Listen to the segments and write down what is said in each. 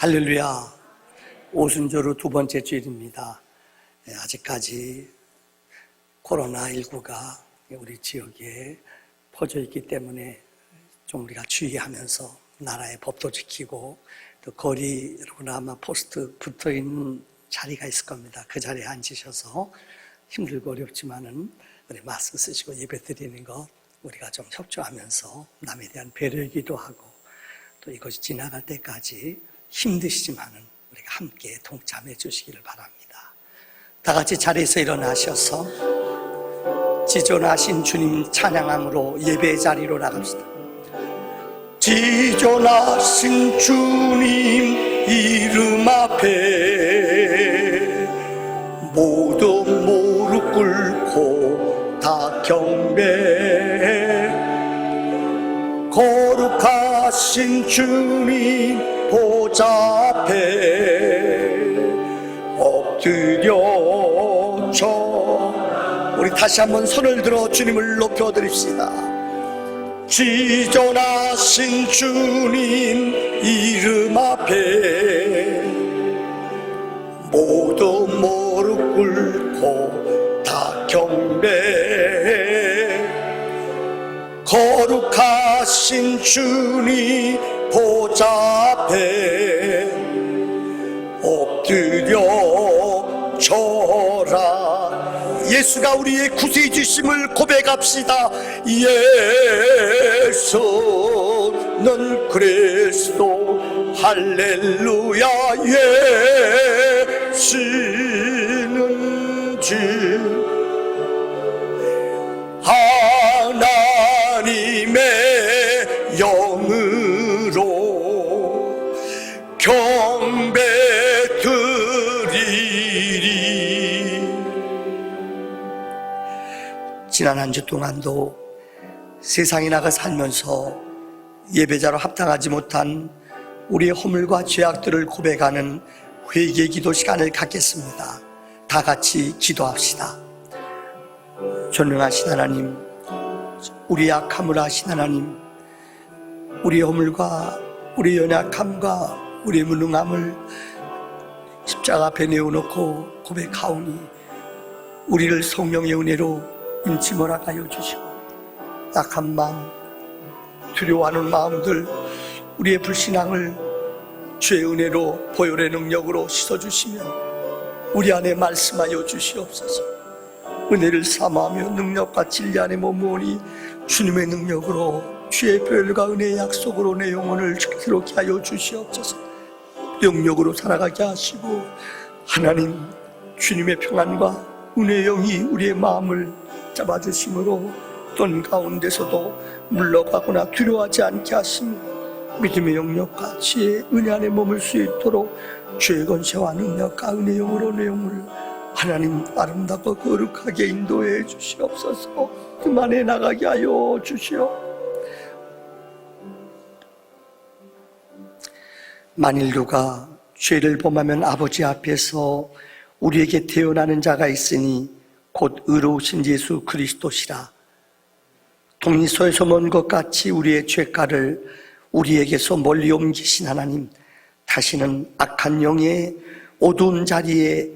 할렐루야. 오순절후 두 번째 주일입니다. 아직까지 코로나19가 우리 지역에 퍼져 있기 때문에 좀 우리가 주의하면서 나라의 법도 지키고 또 거리 여러분 아마 포스트 붙어 있는 자리가 있을 겁니다. 그 자리에 앉으셔서 힘들고 어렵지만은 우리 마스크 쓰시고 예배 드리는 것 우리가 좀 협조하면서 남에 대한 배려이기도 하고 또 이것이 지나갈 때까지 힘드시지만은 우리가 함께 동참해 주시기를 바랍니다. 다 같이 자리에서 일어나셔서 지존하신 주님 찬양함으로 예배 자리로 나갑시다. 지존하신 주님 이름 앞에 모두 무릎 꿇고 다 경배. 거룩하신 주님 보좌 앞에 엎드려 우리 다시 한번 손을 들어 주님을 높여드립시다. 지존하신 주님 이름 앞에 모두 무릎 꿇고 다 경배. 거룩하신 주님 보좌 앞에 엎드려 절하. 예수가 우리의 구세주심을 고백합시다. 예수는 그리스도. 할렐루야. 예수는 주 하나님의 영으로 경배드리리. 지난 한 주 동안도 세상에 나가 살면서 예배자로 합당하지 못한 우리의 허물과 죄악들을 고백하는 회개 기도 시간을 갖겠습니다. 다 같이 기도합시다. 전능하신 하나님, 우리 약함을 아신 하나님, 우리의 허물과 우리의 연약함과 우리의 무능함을 십자가 앞에 내어놓고 고백하오니 우리를 성령의 은혜로 인치 몰아가여 주시고 약한 마음, 두려워하는 마음들, 우리의 불신앙을 주의 은혜로 보혈의 능력으로 씻어주시며 우리 안에 말씀하여 주시옵소서. 은혜를 사모하며 능력과 진리 안에 머무으니 주님의 능력으로 주의 보혈과 은혜의 약속으로 내 영혼을 즐거게 하여 주시옵소서. 영력으로 살아가게 하시고 하나님 주님의 평안과 은혜의 영이 우리의 마음을 잡아주심으로 어떤 가운데서도 물러가거나 두려워하지 않게 하시며 믿음의 영역과 지혜의 은혜 안에 머물 수 있도록 주의 권세와 능력과 은혜의 영으로 내 영혼을 하나님 아름답고 거룩하게 인도해 주시옵소서. 그만에 나가게 하여 주시오. 만일 누가 죄를 범하면 아버지 앞에서 우리에게 태어나는 자가 있으니 곧 의로우신 예수 그리스도시라. 동리소에서 먼 것 같이 우리의 죄가를 우리에게서 멀리 옮기신 하나님, 다시는 악한 영의 어두운 자리에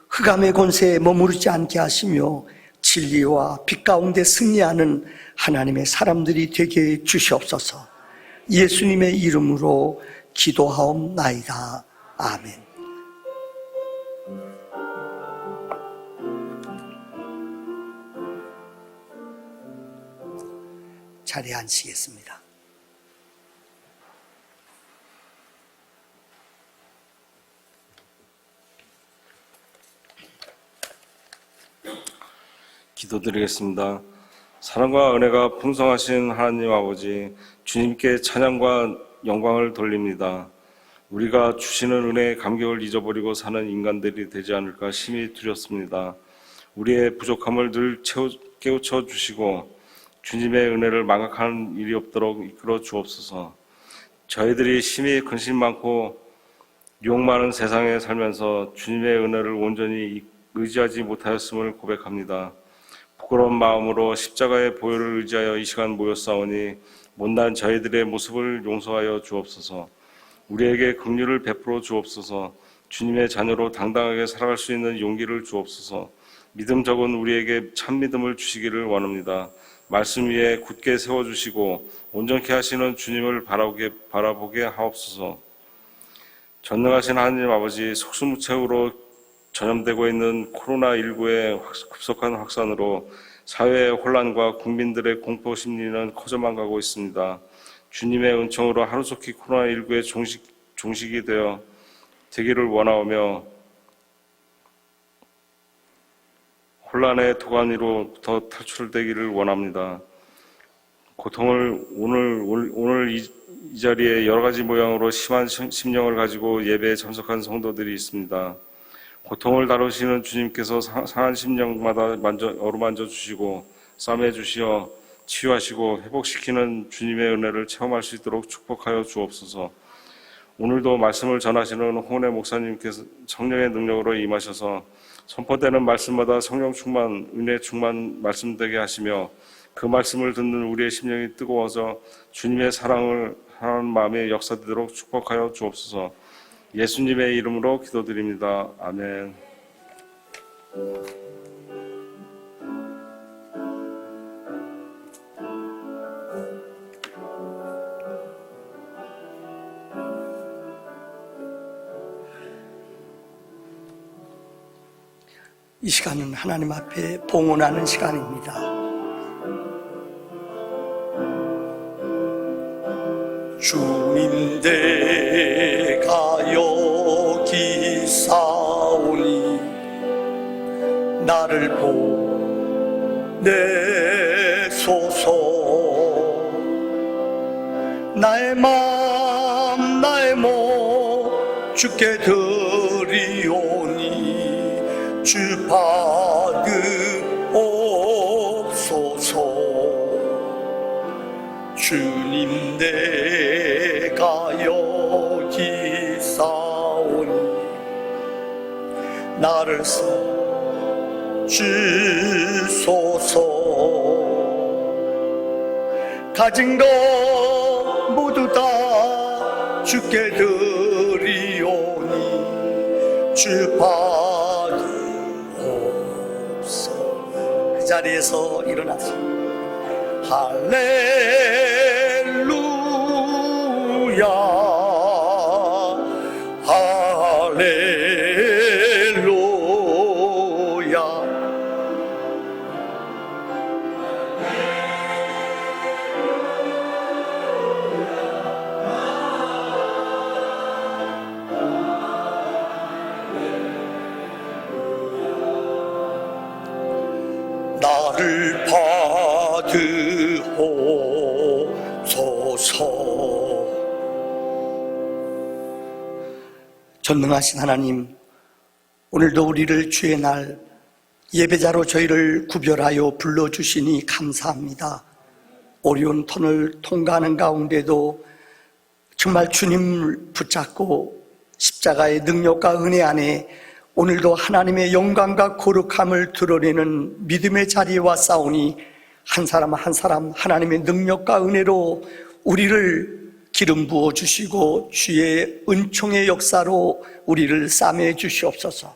흑암의 권세에 머무르지 않게 하시며 진리와 빛 가운데 승리하는 하나님의 사람들이 되게 해 주시옵소서. 예수님의 이름으로 기도하옵나이다. 아멘. 자리에 앉으시겠습니다. 기도드리겠습니다. 사랑과 은혜가 풍성하신 하나님 아버지, 주님께 찬양과 영광을 돌립니다. 우리가 주시는 은혜의 감격을 잊어버리고 사는 인간들이 되지 않을까 심히 두렵습니다. 우리의 부족함을 늘 깨우쳐 주시고 주님의 은혜를 망각하는 일이 없도록 이끌어 주옵소서. 저희들이 심히 근심 많고 욕 많은 세상에 살면서 주님의 은혜를 온전히 의지하지 못하였음을 고백합니다. 부끄러운 마음으로 십자가의 보혈을 의지하여 이 시간 모였사오니 못난 저희들의 모습을 용서하여 주옵소서. 우리에게 긍휼을 베풀어 주옵소서. 주님의 자녀로 당당하게 살아갈 수 있는 용기를 주옵소서. 믿음 적은 우리에게 참 믿음을 주시기를 원합니다. 말씀 위에 굳게 세워주시고 온전케 하시는 주님을 바라보게 하옵소서. 전능하신 하나님 아버지, 속수무책으로 전염되고 있는 코로나19의 급속한 확산으로 사회의 혼란과 국민들의 공포 심리는 커져만 가고 있습니다. 주님의 은총으로 하루속히 코로나19의 종식이 되기를 원하오며 혼란의 도가니로부터 탈출되기를 원합니다. 고통을 오늘 이 자리에 여러 가지 모양으로 심한 심령을 가지고 예배에 참석한 성도들이 있습니다. 고통을 다루시는 주님께서 상한 심령마다 어루만져 주시고 싸매 주시어 치유하시고 회복시키는 주님의 은혜를 체험할 수 있도록 축복하여 주옵소서. 오늘도 말씀을 전하시는 홍은혜 목사님께서 성령의 능력으로 임하셔서 선포되는 말씀마다 성령 충만, 은혜 충만 말씀되게 하시며 그 말씀을 듣는 우리의 심령이 뜨거워서 주님의 사랑을 하는 마음에 역사되도록 축복하여 주옵소서. 예수님의 이름으로 기도드립니다. 아멘. 이 시간은 하나님 앞에 봉헌하는 시간입니다. 주님 내가 여기 사오니 나를 보내소서. 나의 맘 나의 몸 주께 드리오니 주 받으옵소서. 주님 내가 여기 싸우니 나를 주소서. 가진 것 모두 다 주께 드리오니 주 그 자리에서 일어나서 할렐루야 할렐루야. 나를 받으옵소서. 전능하신 하나님, 오늘도 우리를 주의 날 예배자로 저희를 구별하여 불러주시니 감사합니다. 어려운 터널 통과하는 가운데도 정말 주님을 붙잡고 십자가의 능력과 은혜 안에 오늘도 하나님의 영광과 거룩함을 드러내는 믿음의 자리에 왔사오니 한 사람 한 사람 하나님의 능력과 은혜로 우리를 기름 부어 주시고 주의 은총의 역사로 우리를 싸매 주시옵소서.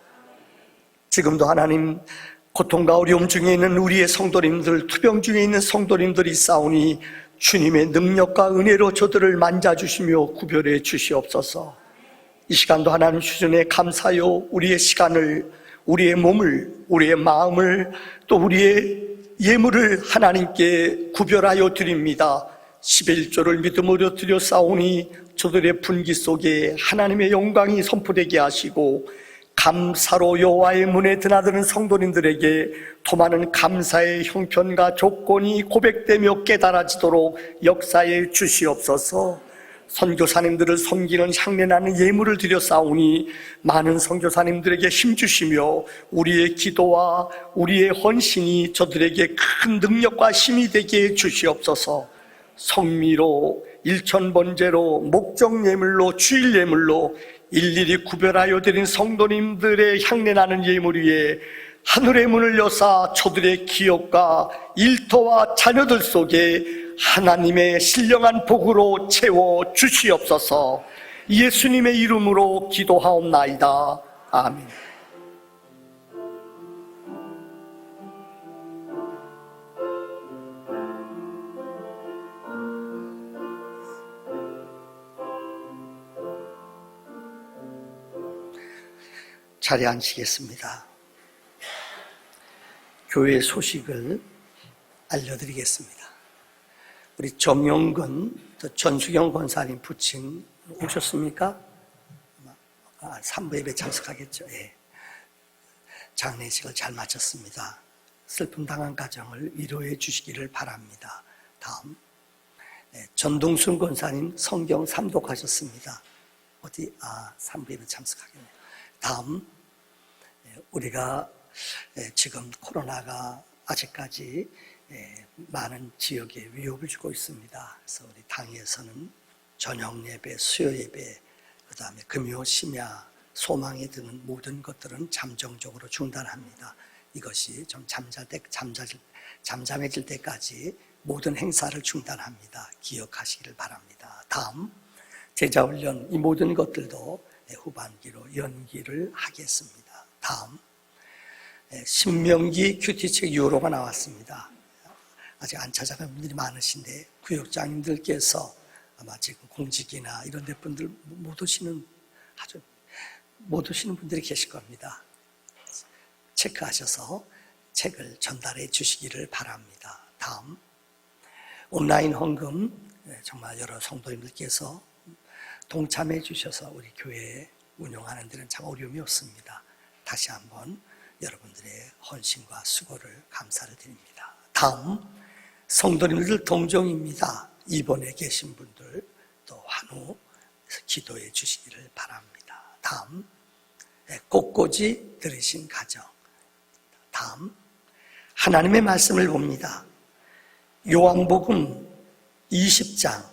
지금도 하나님 고통과 어려움 중에 있는 우리의 성도님들, 투병 중에 있는 성도님들이 싸우니 주님의 능력과 은혜로 저들을 만져주시며 구별해 주시옵소서. 이 시간도 하나님 수준에 감사요, 우리의 시간을, 우리의 몸을, 우리의 마음을, 또 우리의 예물을 하나님께 구별하여 드립니다. 11조를 믿음으로 드려 싸우니 저들의 분기 속에 하나님의 영광이 선포되게 하시고 감사로 여호와의 문에 드나드는 성도님들에게 더 많은 감사의 형편과 조건이 고백되며 깨달아지도록 역사해 주시옵소서. 선교사님들을 섬기는 향내나는 예물을 드려 싸우니 많은 선교사님들에게 힘주시며 우리의 기도와 우리의 헌신이 저들에게 큰 능력과 힘이 되게 주시옵소서. 성미로, 일천번제로, 목적예물로, 주일예물로 일일이 구별하여 드린 성도님들의 향내나는 예물 위에 하늘의 문을 여사 저들의 기업과 일터와 자녀들 속에 하나님의 신령한 복으로 채워 주시옵소서. 예수님의 이름으로 기도하옵나이다. 아멘. 자리에 앉히겠습니다. 교회 소식을 알려드리겠습니다. 우리 정영근, 전수경 권사님 부친 오셨습니까? 3부 예배 참석하겠죠. 예. 장례식을 잘 마쳤습니다. 슬픔 당한 가정을 위로해 주시기를 바랍니다. 다음, 전동순 권사님 성경 삼독하셨습니다. 어디? 3부 예배 참석하겠네요. 다음, 우리가 지금 코로나가 아직까지 많은 지역에 위협을 주고 있습니다. 그래서 우리 당에서는 저녁 예배, 수요 예배, 그 다음에 금요, 심야, 소망에 드는 모든 것들은 잠정적으로 중단합니다. 이것이 좀 잠잠해질 때까지 모든 행사를 중단합니다. 기억하시기를 바랍니다. 다음, 제자훈련, 이 모든 것들도 후반기로 연기를 하겠습니다. 다음, 신명기 큐티책 유로가 나왔습니다. 아직 안 찾아간 분들이 많으신데 구역장님들께서 아마 지금 공직이나 이런 데 분들 못 오시는 분들이 계실 겁니다. 체크하셔서 책을 전달해 주시기를 바랍니다. 다음, 온라인 헌금, 정말 여러 성도님들께서 동참해 주셔서 우리 교회 운영하는 데는 참 어려움이 없습니다. 다시 한번 여러분들의 헌신과 수고를 감사를 드립니다. 다음, 성도님들 동정입니다. 입원해 계신 분들 또 환우 기도해 주시기를 바랍니다. 다음, 꽃꽂이 들으신 가정. 다음, 하나님의 말씀을 봅니다. 요한복음 20장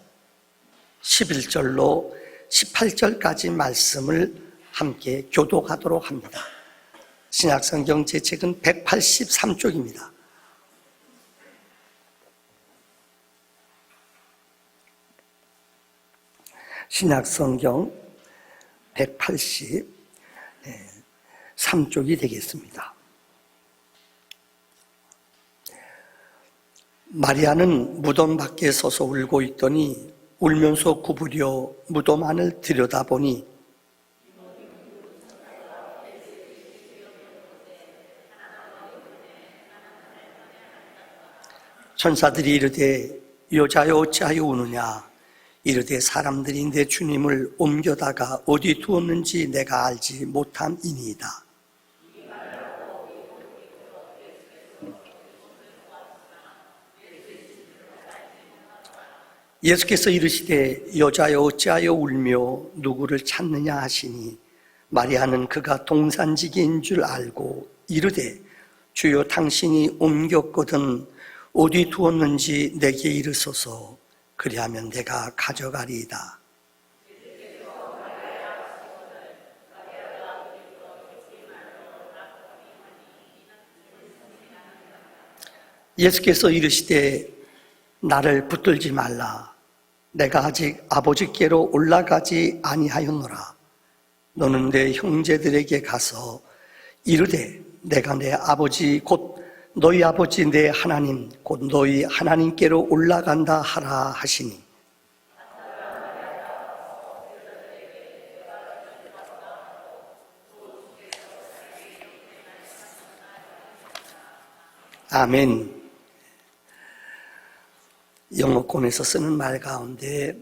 11절로 18절까지 말씀을 함께 교독하도록 합니다. 신약성경 제 책은 183쪽입니다. 신약성경 183쪽이 되겠습니다. 마리아는 무덤 밖에 서서 울고 있더니 울면서 구부려 무덤 안을 들여다보니 천사들이 이르되 여자여 어찌하여 우느냐 이르되 사람들이 내 주님을 옮겨다가 어디 두었는지 내가 알지 못함이니이다. 예수께서 이르시되 여자여 어찌하여 울며 누구를 찾느냐 하시니 마리아는 그가 동산지기인 줄 알고 이르되 주여 당신이 옮겼거든 어디 두었는지 내게 이르소서 그리하면 내가 가져가리이다. 예수께서 이르시되 나를 붙들지 말라. 내가 아직 아버지께로 올라가지 아니하였노라. 너는 내 형제들에게 가서 이르되 내가 내 아버지 곧 너희 아버지 내 하나님 곧 너희 하나님께로 올라간다 하라 하시니 아멘. 영어권에서 쓰는 말 가운데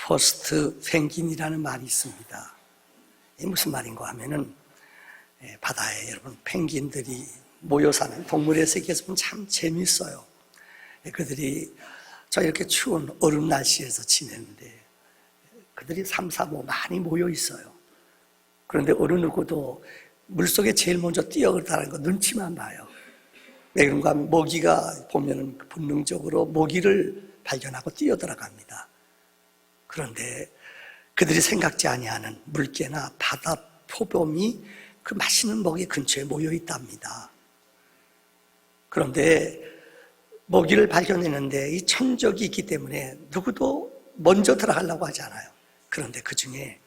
퍼스트 펭귄이라는 말이 있습니다. 이게 무슨 말인가 하면은 바다에 여러분 펭귄들이 모여 사는 동물의 세계에서 보면 참 재밌어요. 그들이 저 이렇게 추운 얼음 날씨에서 지내는데 그들이 3, 4, 5 많이 모여 있어요. 그런데 어느 누구도 물속에 제일 먼저 뛰어들다는 거 눈치만 봐요. 왜 그런가 하면 모기가 보면은 본능적으로 모기를 발견하고 뛰어들어갑니다. 그런데 그들이 생각지 아니하는 물개나 바다 표범이 그 맛있는 먹이 근처에 모여 있답니다. 그런데 먹이를 발견했는데 이 천적이 있기 때문에 누구도 먼저 들어가려고 하지 않아요. 그런데 그 중에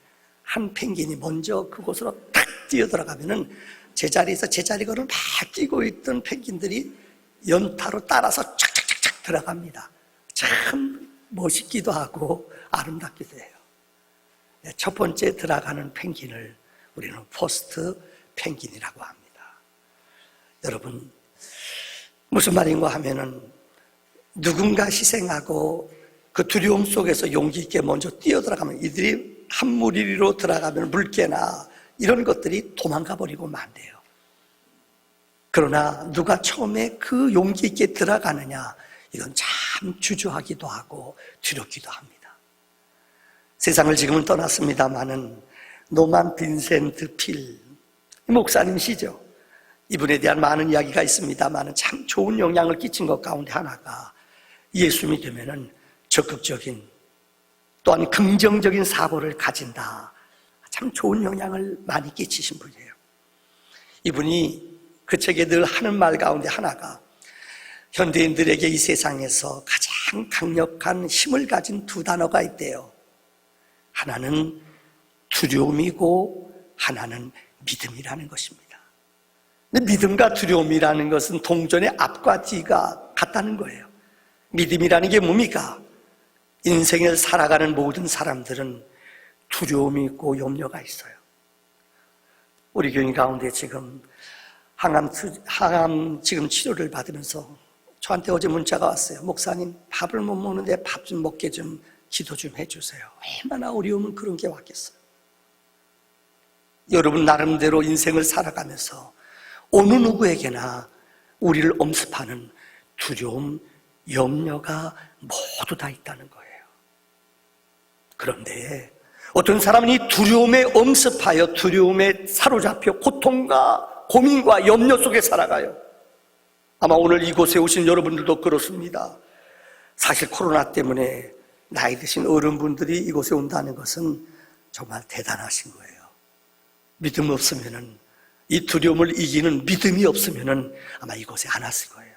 한 펭귄이 먼저 그곳으로 탁 뛰어들어가면은 제자리에서 제자리걸음을 막 뛰고 있던 펭귄들이 연타로 따라서 착착착착 들어갑니다. 참 멋있기도 하고 아름답기도 해요. 첫 번째 들어가는 펭귄을 우리는 퍼스트 펭귄이라고 합니다. 여러분, 무슨 말인가 하면은 누군가 희생하고 그 두려움 속에서 용기 있게 먼저 뛰어들어가면 이들이 한 무리로 들어가면 물개나 이런 것들이 도망가 버리고 만대요. 그러나 누가 처음에 그 용기 있게 들어가느냐, 이건 참 주저하기도 하고 두렵기도 합니다. 세상을 지금은 떠났습니다마는 노만 빈센트 필 목사님이시죠. 이분에 대한 많은 이야기가 있습니다마는 참 좋은 영향을 끼친 것 가운데 하나가 예수 믿으면은 적극적인 또한 긍정적인 사고를 가진다. 참 좋은 영향을 많이 끼치신 분이에요. 이분이 그 책에 늘 하는 말 가운데 하나가 현대인들에게 이 세상에서 가장 강력한 힘을 가진 두 단어가 있대요. 하나는 두려움이고 하나는 믿음이라는 것입니다. 근데 믿음과 두려움이라는 것은 동전의 앞과 뒤가 같다는 거예요. 믿음이라는 게 뭡니까? 인생을 살아가는 모든 사람들은 두려움이 있고 염려가 있어요. 우리 교인 가운데 지금 항암 지금 치료를 받으면서 저한테 어제 문자가 왔어요. 목사님, 밥을 못 먹는데 밥 좀 먹게 좀 기도 좀 해주세요. 얼마나 어려우면 그런 게 왔겠어요. 여러분 나름대로 인생을 살아가면서 어느 누구에게나 우리를 엄습하는 두려움, 염려가 모두 다 있다는 거예요. 그런데 어떤 사람은 이 두려움에 엄습하여 두려움에 사로잡혀 고통과 고민과 염려 속에 살아가요. 아마 오늘 이곳에 오신 여러분들도 그렇습니다. 사실 코로나 때문에 나이 드신 어른분들이 이곳에 온다는 것은 정말 대단하신 거예요. 믿음 없으면은, 이 두려움을 이기는 믿음이 없으면은 아마 이곳에 안 왔을 거예요.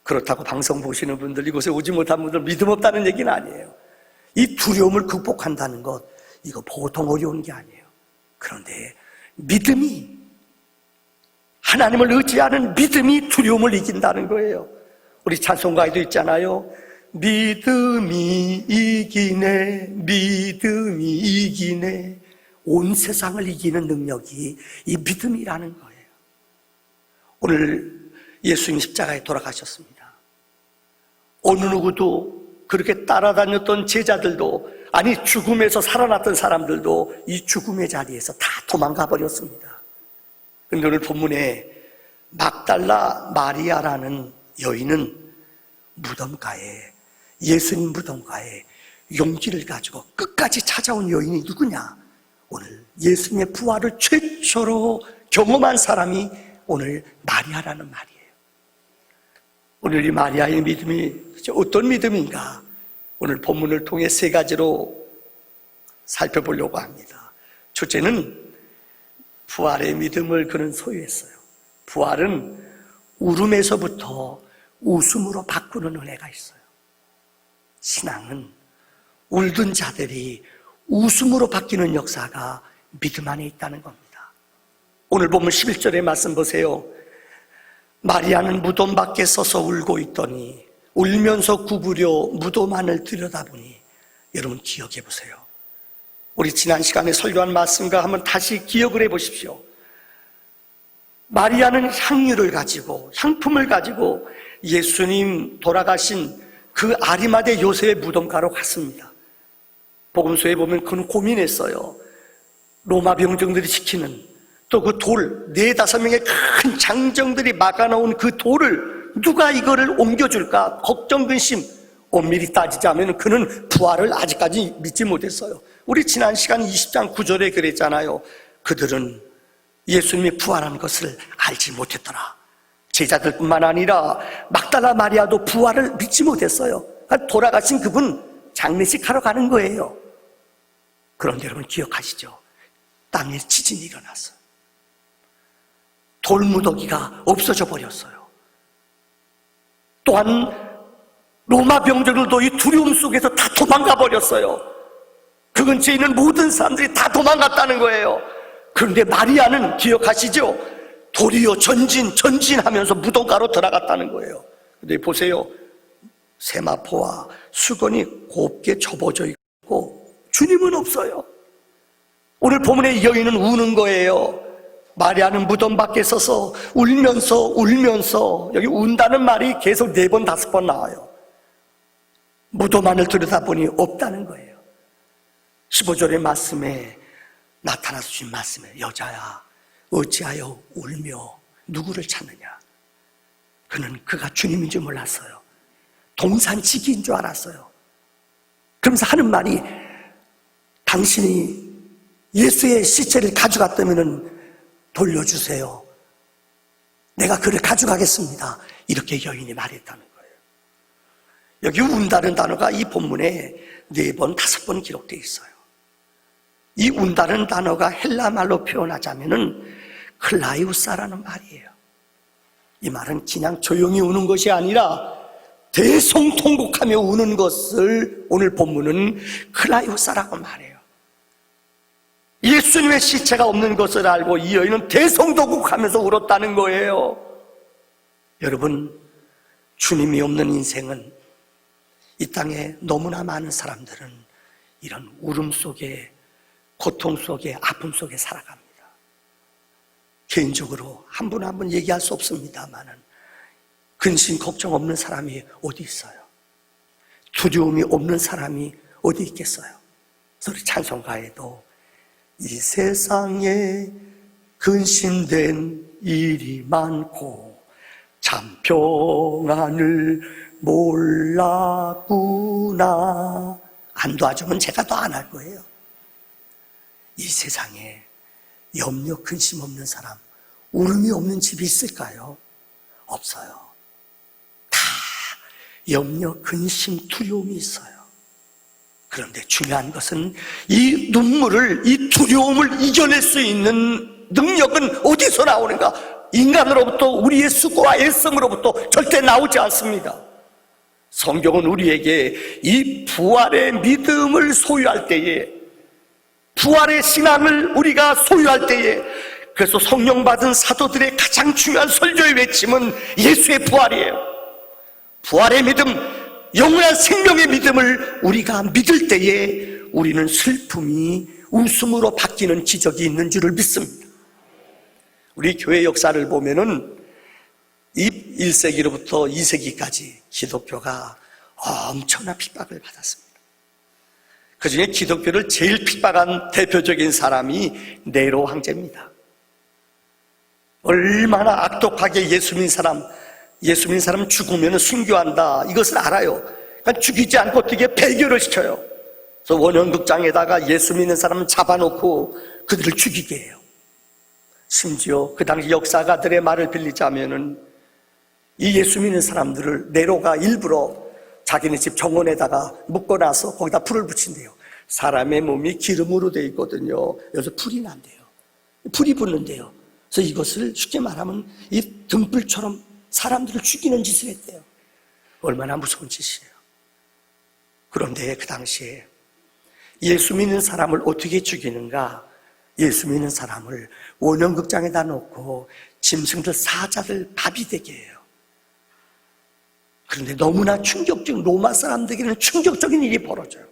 그렇다고 방송 보시는 분들, 이곳에 오지 못한 분들 믿음 없다는 얘기는 아니에요. 이 두려움을 극복한다는 것, 이거 보통 어려운 게 아니에요. 그런데 믿음이, 하나님을 의지하는 믿음이 두려움을 이긴다는 거예요. 우리 찬송가에도 있잖아요. 믿음이 이기네, 믿음이 이기네. 온 세상을 이기는 능력이 이 믿음이라는 거예요. 오늘 예수님 십자가에 돌아가셨습니다. 어느 누구도, 그렇게 따라다녔던 제자들도, 아니 죽음에서 살아났던 사람들도 이 죽음의 자리에서 다 도망가 버렸습니다. 그런데 오늘 본문에 막달라 마리아라는 여인은 무덤가에, 예수님 무덤가에 용기를 가지고 끝까지 찾아온 여인이 누구냐? 오늘 예수님의 부활을 최초로 경험한 사람이 오늘 마리아라는 말이에요. 오늘 이 마리아의 믿음이 어떤 믿음인가? 오늘 본문을 통해 세 가지로 살펴보려고 합니다. 첫째는 부활의 믿음을 그는 소유했어요. 부활은 울음에서부터 웃음으로 바꾸는 은혜가 있어요. 신앙은 울던 자들이 웃음으로 바뀌는 역사가 믿음 안에 있다는 겁니다. 오늘 보면 11절의 말씀 보세요. 마리아는 무덤 밖에 서서 울고 있더니 울면서 구부려 무덤 안을 들여다보니, 여러분 기억해 보세요. 우리 지난 시간에 설교한 말씀과 한번 다시 기억을 해 보십시오. 마리아는 향유를 가지고, 향품을 가지고 예수님 돌아가신 그 아리마대 요셉의 무덤가로 갔습니다. 복음서에 보면 그는 고민했어요. 로마 병정들이 지키는, 또 그 돌, 4-5명의 큰 장정들이 막아놓은 그 돌을 누가 이거를 옮겨줄까 걱정 근심. 엄밀히 따지자면 그는 부활을 아직까지 믿지 못했어요. 우리 지난 시간 20장 9절에 그랬잖아요. 그들은 예수님이 부활한 것을 알지 못했더라. 제자들뿐만 아니라 막달라 마리아도 부활을 믿지 못했어요. 돌아가신 그분 장례식 하러 가는 거예요. 그런데 여러분 기억하시죠? 땅에 지진이 일어났어요. 돌무더기가 없어져 버렸어요. 또한 로마 병정들도 이 두려움 속에서 다 도망가 버렸어요. 그 근처에 있는 모든 사람들이 다 도망갔다는 거예요. 그런데 마리아는 기억하시죠? 도리어 전진하면서 무덤가로 들어갔다는 거예요. 근데 보세요. 세마포와 수건이 곱게 접어져 있고 주님은 없어요. 오늘 본문의 여인은 우는 거예요. 마리아는 무덤 밖에 서서 울면서 여기 운다는 말이 계속 4번 5번 나와요. 무덤 안을 들여다보니 없다는 거예요. 15절의 말씀에 나타나서 주신 말씀에 여자야 어찌하여 울며 누구를 찾느냐. 그가 주님인 줄 몰랐어요. 동산지기인 줄 알았어요. 그러면서 하는 말이 당신이 예수의 시체를 가져갔다면 돌려주세요. 내가 그를 가져가겠습니다. 이렇게 여인이 말했다는 거예요. 여기 운다는 단어가 이 본문에 4번 5번 기록되어 있어요. 이 운다는 단어가 헬라 말로 표현하자면은 클라이우사라는 말이에요. 이 말은 그냥 조용히 우는 것이 아니라 대성통곡하며 우는 것을 오늘 본문은 클라이우사라고 말해요. 예수님의 시체가 없는 것을 알고 이 여인은 대성통곡하면서 울었다는 거예요. 여러분, 주님이 없는 인생은 이 땅에 너무나 많은 사람들은 이런 울음 속에, 고통 속에, 아픔 속에 살아갑니다. 개인적으로 한 분 한 분 얘기할 수 없습니다만은 근심 걱정 없는 사람이 어디 있어요? 두려움이 없는 사람이 어디 있겠어요? 그래서 찬송가에도 이 세상에 근심된 일이 많고 참 평안을 몰랐구나. 안 도와주면 제가 더 안 할 거예요. 이 세상에 염려 근심 없는 사람, 울음이 없는 집이 있을까요? 없어요. 다 염려 근심 두려움이 있어요. 그런데 중요한 것은 이 눈물을, 이 두려움을 이겨낼 수 있는 능력은 어디서 나오는가? 인간으로부터, 우리의 수고와 애씀으로부터 절대 나오지 않습니다. 성경은 우리에게 이 부활의 믿음을 소유할 때에, 부활의 신앙을 우리가 소유할 때에, 그래서 성령 받은 사도들의 가장 중요한 설교의 외침은 예수의 부활이에요. 부활의 믿음, 영원한 생명의 믿음을 우리가 믿을 때에 우리는 슬픔이 웃음으로 바뀌는 기적이 있는 줄을 믿습니다. 우리 교회 역사를 보면은 이 1세기로부터 2세기까지 기독교가 엄청난 핍박을 받았습니다. 그 중에 기독교를 제일 핍박한 대표적인 사람이 네로 황제입니다. 얼마나 악독하게 예수 믿는 사람 죽으면 순교한다, 이것을 알아요. 그러니까 죽이지 않고 어떻게 배교를 시켜요. 그래서 원형극장에다가 예수 믿는 사람을 잡아놓고 그들을 죽이게 해요. 심지어 그 당시 역사가들의 말을 빌리자면은 이 예수 믿는 사람들을 네로가 일부러 자기네 집 정원에다가 묶어놔서 거기다 불을 붙인대요. 사람의 몸이 기름으로 되어 있거든요. 여기서 불이 난대요. 불이 붙는데요. 그래서 이것을 쉽게 말하면 이 등불처럼 사람들을 죽이는 짓을 했대요. 얼마나 무서운 짓이에요. 그런데 그 당시에 예수 믿는 사람을 어떻게 죽이는가? 예수 믿는 사람을 원형극장에다 놓고 짐승들, 사자들 밥이 되게 해요. 그런데 너무나 충격적인, 로마 사람들에게는 충격적인 일이 벌어져요.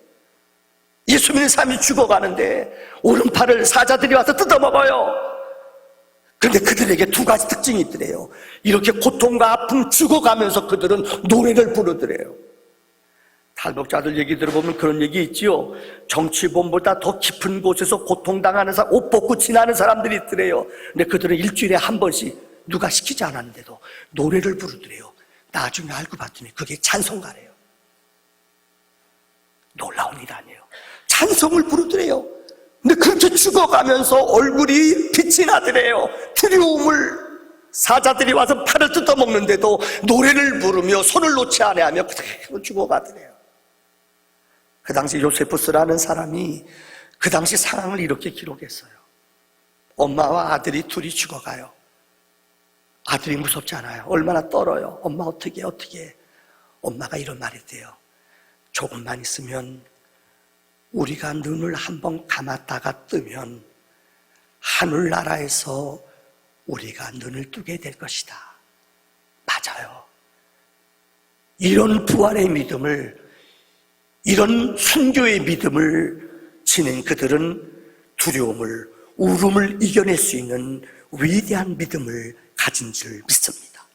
예수 믿는 사람이 죽어가는데 오른팔을 사자들이 와서 뜯어먹어요. 그런데 그들에게 2가지 특징이 있더래요. 이렇게 고통과 아픔 죽어가면서 그들은 노래를 부르더래요. 탈북자들 얘기 들어보면 그런 얘기 있지요. 정치범보다 더 깊은 곳에서 고통당하는 사람, 옷 벗고 지나는 사람들이 있더래요. 근데 그들은 일주일에 한 번씩 누가 시키지 않았는데도 노래를 부르더래요. 나중에 알고 봤더니 그게 찬송가래요. 놀라운 일 아니에요. 찬송을 부르더래요. 근데 그렇게 죽어가면서 얼굴이 빛이 나더래요. 두려움을, 사자들이 와서 팔을 뜯어먹는데도 노래를 부르며 손을 놓지 않아하며 그대로 죽어가더래요. 그 당시 요세푸스라는 사람이 그 당시 상황을 이렇게 기록했어요. 엄마와 아들이 둘이 죽어가요. 아들이 무섭지 않아요. 얼마나 떨어요. 엄마 어떻게 엄마가 이런 말이 돼요. 조금만 있으면 우리가 눈을 한번 감았다가 뜨면 하늘나라에서 우리가 눈을 뜨게 될 것이다. 맞아요. 이런 부활의 믿음을, 이런 순교의 믿음을 지닌 그들은 두려움을, 울음을 이겨낼 수 있는 위대한 믿음을 가진 줄 믿습니다.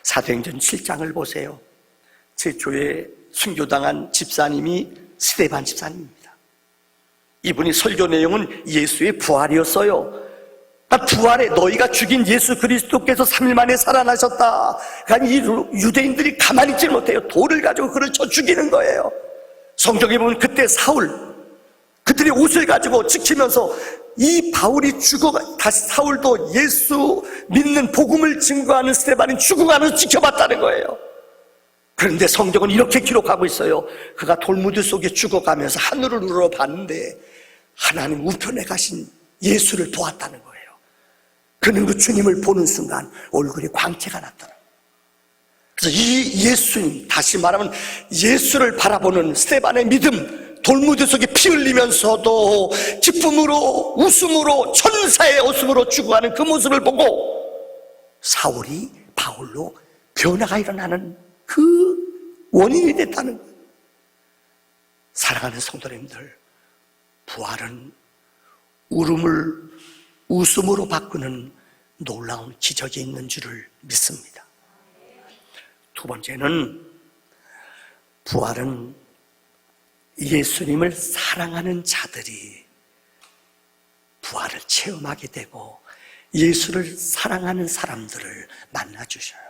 사도행전 7장을 보세요. 최초에 순교당한 집사님이 스데반 집사님입니다. 이분이 설교 내용은 예수의 부활이었어요. 부활에 너희가 죽인 예수 그리스도께서 3일 만에 살아나셨다. 그러니까 이 유대인들이 가만히 있지 못해요. 돌을 가지고 그를 쳐 죽이는 거예요. 성경에 보면 그때 그들이 옷을 가지고 지키면서 이 바울이 다시 사울도 예수 믿는 복음을 증거하는 스데반이 죽어가면서 지켜봤다는 거예요. 그런데 성경은 이렇게 기록하고 있어요. 그가 돌무드 속에 죽어가면서 하늘을 우러봤는데 하나님 우편에 가신 예수를 보았다는 거예요. 그는 그 주님을 보는 순간 얼굴에 광채가 났다는 거예요. 그래서 이 예수님, 다시 말하면 예수를 바라보는 스데반의 믿음, 돌무드 속에 피 흘리면서도 기쁨으로, 웃음으로, 천사의 웃음으로 죽어가는 그 모습을 보고 사울이 바울로 변화가 일어나는 그 원인이 됐다는 거예요. 사랑하는 성도님들, 부활은 울음을 웃음으로 바꾸는 놀라운 기적이 있는 줄을 믿습니다. 두 번째는 부활은 예수님을 사랑하는 자들이 부활을 체험하게 되고 예수를 사랑하는 사람들을 만나주셔요.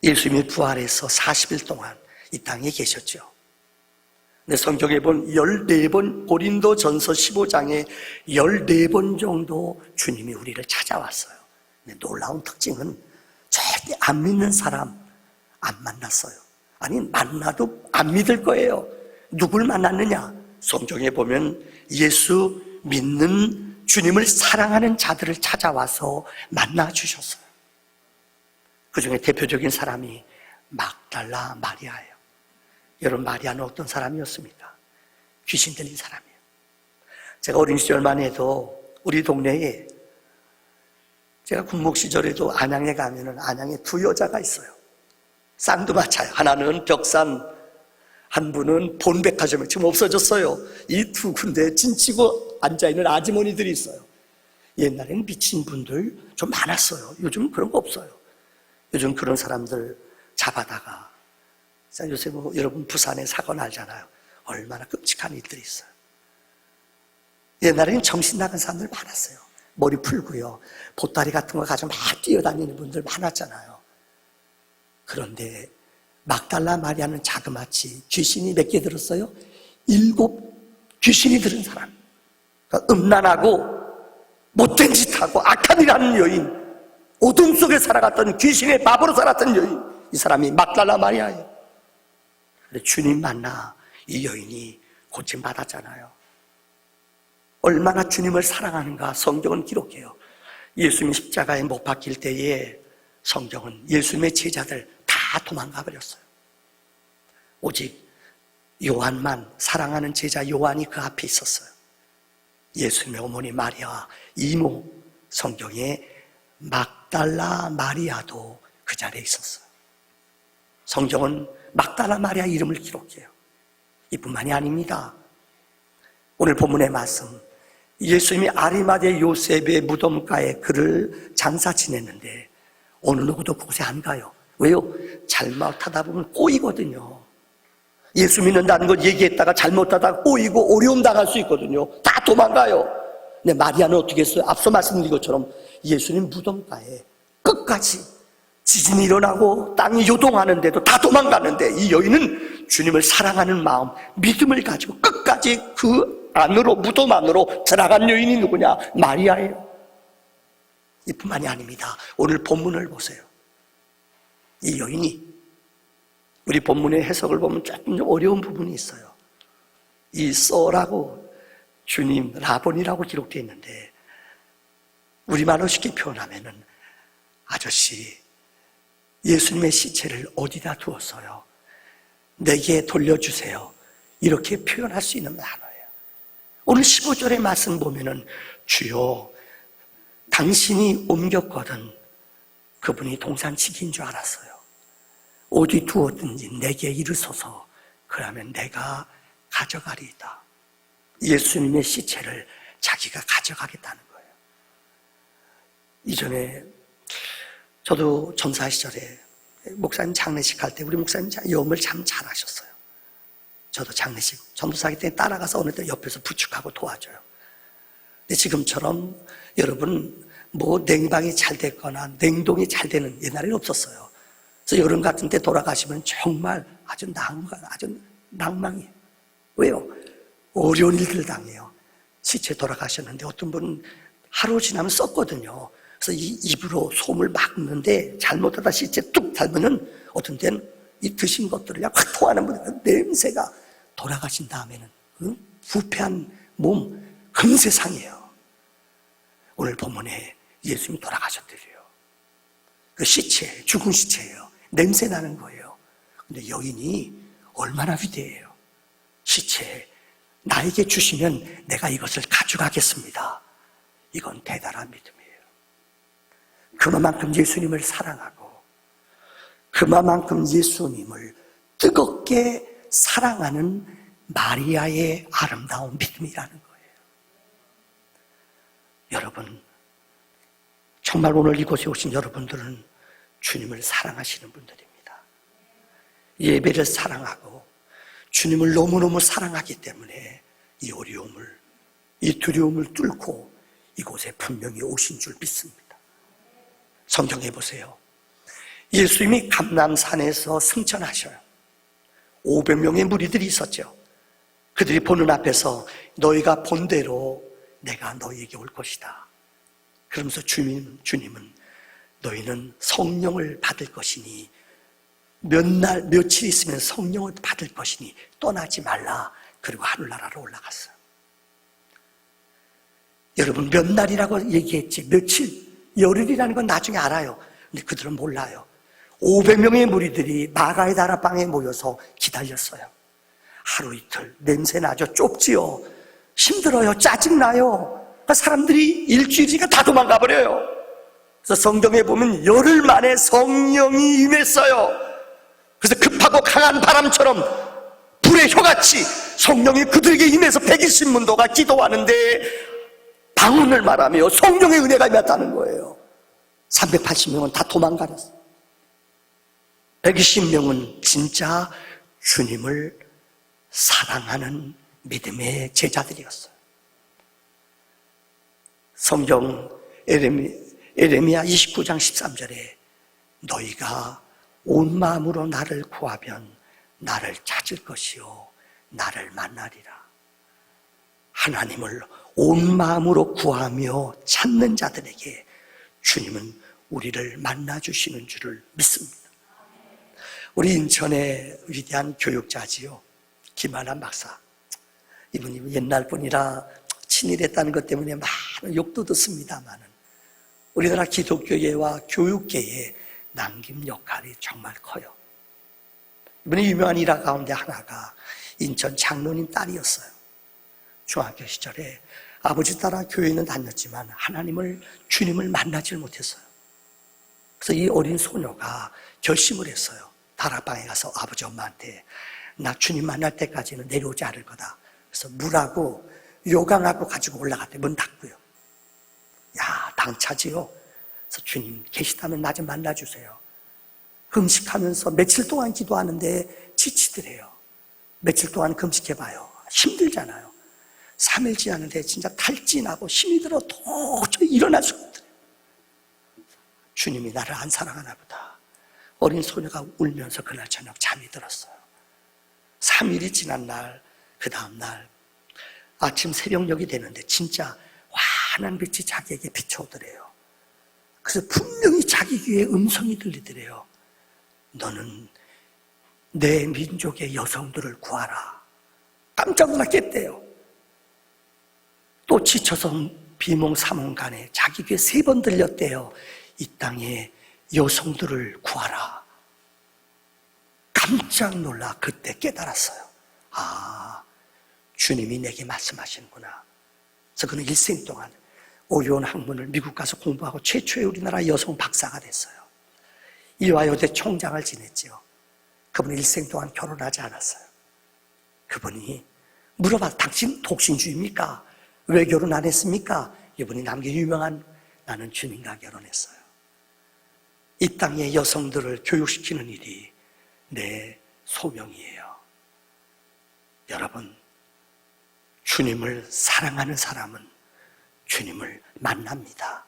예수님이 부활해서 40일 동안 이 땅에 계셨죠. 근데 성경에 본 14번, 고린도전서 15장에 14번 정도 주님이 우리를 찾아왔어요. 근데 놀라운 특징은 절대 안 믿는 사람 안 만났어요. 아니, 만나도 안 믿을 거예요. 누굴 만났느냐? 성경에 보면 예수 믿는 주님을 사랑하는 자들을 찾아와서 만나주셨어요. 그 중에 대표적인 사람이 막달라 마리아예요. 여러분, 마리아는 어떤 사람이었습니까? 귀신 들린 사람이에요. 제가 어린 시절만 해도 우리 동네에, 제가 군목 시절에도 안양에 가면은 안양에 두 여자가 있어요. 쌍두마차요. 하나는 벽산, 한 분은 본백화점에 지금 없어졌어요. 이 두 군데에 진치고 앉아있는 아주머니들이 있어요. 옛날에는 미친 분들 좀 많았어요. 요즘은 그런 거 없어요. 요즘 그런 사람들 잡아다가, 요새 여러분 부산에 사건 알잖아요. 얼마나 끔찍한 일들이 있어요. 옛날에는 정신 나간 사람들 많았어요. 머리 풀고요, 보따리 같은 거 가지고 막 뛰어다니는 분들 많았잖아요. 그런데 막달라 마리아는 자그마치 귀신이 몇 개 들었어요? 7 귀신이 들은 사람. 그러니까 음란하고 못된 짓하고 악한 일하는 여인, 어둠 속에 살아갔던 귀신의 바보로 살았던 여인, 이 사람이 막달라 마리아예요. 근데 주님 만나 이 여인이 고침받았잖아요. 얼마나 주님을 사랑하는가 성경은 기록해요. 예수님이 십자가에 못 박힐 때에 성경은 예수님의 제자들 다 도망가 버렸어요. 오직 요한만, 사랑하는 제자 요한이 그 앞에 있었어요. 예수님의 어머니 마리아, 이모, 성경에 막달라 마리아도 그 자리에 있었어요. 성경은 막달라 마리아 이름을 기록해요. 이뿐만이 아닙니다. 오늘 본문의 말씀, 예수님이 아리마대 요셉의 무덤가에 그를 장사 지냈는데 어느 누구도 그곳에 안 가요. 왜요? 잘못하다 보면 꼬이거든요. 예수 믿는다는 걸 얘기했다가 잘못하다가 꼬이고 어려움 당할 수 있거든요. 다 도망가요. 근데 마리아는 어떻게 했어요? 앞서 말씀드린 것처럼 예수님 무덤가에 끝까지, 지진이 일어나고 땅이 요동하는데도 다 도망가는데 이 여인은 주님을 사랑하는 마음, 믿음을 가지고 끝까지 그 안으로, 무덤 안으로 들어간 여인이 누구냐? 마리아예요. 이뿐만이 아닙니다. 오늘 본문을 보세요. 이 여인이, 우리 본문의 해석을 보면 조금 좀 어려운 부분이 있어요. 이 써라고 주님, 라본이라고 기록되어 있는데 우리말로 쉽게 표현하면은 아저씨, 예수님의 시체를 어디다 두었어요? 내게 돌려주세요. 이렇게 표현할 수 있는 단어예요. 오늘 15절의 말씀 보면은 주여 당신이 옮겼거든 그분이 동산치기인 줄 알았어요. 어디 두었든지 내게 이르소서. 그러면 내가 가져가리이다. 예수님의 시체를 자기가 가져가겠다는 거예요. 이전에 저도 전사 시절에 목사님 장례식 할 때 우리 목사님 염을 참 잘하셨어요. 저도 장례식 전도사기 때 따라가서 어느 때 옆에서 부축하고 도와줘요. 근데 지금처럼 여러분 뭐 냉방이 잘 됐거나 냉동이 잘 되는 옛날에는 없었어요. 그래서 여름 같은 때 돌아가시면 정말 아주 낭망이에요. 왜요? 어려운 일들 당해요. 시체 돌아가셨는데 어떤 분은 하루 지나면 썩거든요. 그래서 이 입으로 솜을 막는데 잘못하다 시체 뚝 닮으면 어떤 때는 이 드신 것들을 확 토하는 분들 냄새가 돌아가신 다음에는 부패한 몸 금세 상해요. 오늘 본문에 예수님이 돌아가셨대요. 그 시체, 죽은 시체예요. 냄새 나는 거예요. 근데 여인이 얼마나 위대해요. 시체 나에게 주시면 내가 이것을 가져가겠습니다. 이건 대단한 믿음이에요. 그만큼 예수님을 사랑하고 그만큼 예수님을 뜨겁게 사랑하는 마리아의 아름다운 믿음이라는 거예요. 여러분, 정말 오늘 이곳에 오신 여러분들은 주님을 사랑하시는 분들입니다. 예배를 사랑하고 주님을 너무너무 사랑하기 때문에 이 어려움을, 이 두려움을 뚫고 이곳에 분명히 오신 줄 믿습니다. 성경에 보세요. 예수님이 감람산에서 승천하셔요. 500명의 무리들이 있었죠. 그들이 보는 앞에서 너희가 본 대로 내가 너희에게 올 것이다. 그러면서 주님은 너희는 성령을 받을 것이니 며칠 있으면 성령을 받을 것이니 떠나지 말라. 그리고 하늘나라로 올라갔어요. 여러분 몇 날이라고 얘기했지 며칠, 열흘이라는 건 나중에 알아요. 근데 그들은 몰라요. 500명의 무리들이 마가의 다락방에 모여서 기다렸어요. 하루 이틀 냄새나죠. 좁지요. 힘들어요. 짜증나요. 그러니까 사람들이 일주일이니까 다 도망가 버려요. 그래서 성경에 보면 열흘 만에 성령이 임했어요. 그래서 급하고 강한 바람처럼 불의 혀같이 성령이 그들에게 임해서 120문도가 기도하는데 방언을 말하며 성령의 은혜가 임했다는 거예요. 380명은 다 도망가렸어요. 120명은 진짜 주님을 사랑하는 믿음의 제자들이었어요. 성경 에레미야 29장 13절에 너희가 온 마음으로 나를 구하면 나를 찾을 것이요 나를 만나리라. 하나님을 온 마음으로 구하며 찾는 자들에게 주님은 우리를 만나주시는 줄을 믿습니다. 우리 인천의 위대한 교육자지요, 김한환 박사. 이분이 옛날 분이라 친일했다는 것 때문에 많은 욕도 듣습니다만은 우리나라 기독교계와 교육계에 남긴 역할이 정말 커요. 이분의 유명한 일화 가운데 하나가 인천 장로님 딸이었어요. 중학교 시절에 아버지 따라 교회는 다녔지만 하나님을, 주님을 만나질 못했어요. 그래서 이 어린 소녀가 결심을 했어요. 다락방에 가서 아버지 엄마한테 나 주님 만날 때까지는 내려오지 않을 거다. 그래서 물하고 요강하고 가지고 올라갔대. 문 닫고요. 야, 당차지요. 그래서 주님 계시다면 나 좀 만나주세요. 금식하면서 며칠 동안 기도하는데 지치더래요. 며칠 동안 금식해봐요. 힘들잖아요. 3일 지났는데 진짜 탈진하고 힘이 들어 도저히 일어날 수가 없더래요. 주님이 나를 안 사랑하나 보다. 어린 소녀가 울면서 그날 저녁 잠이 들었어요. 3일이 지난 날, 그 다음 날 아침 새벽녘이 되는데 진짜 환한 빛이 자기에게 비춰오더래요. 그래서 분명히 자기 귀에 음성이 들리더래요. 너는 내 민족의 여성들을 구하라. 깜짝 놀랐겠대요. 또 지쳐서 비몽사몽간에 자기 귀에 3번 들렸대요. 이 땅에 여성들을 구하라. 깜짝 놀라 그때 깨달았어요. 아, 주님이 내게 말씀하시는구나. 그래서 그는 일생 동안 오리온 학문을 미국 가서 공부하고 최초의 우리나라 여성 박사가 됐어요. 이화여대 총장을 지냈죠. 그분은 일생 동안 결혼하지 않았어요. 그분이 물어봐, 당신 독신주의입니까? 왜 결혼 안 했습니까? 이분이 남긴 유명한 나는 주님과 결혼했어요. 이 땅의 여성들을 교육시키는 일이 내 소명이에요. 여러분, 주님을 사랑하는 사람은 주님을 만납니다.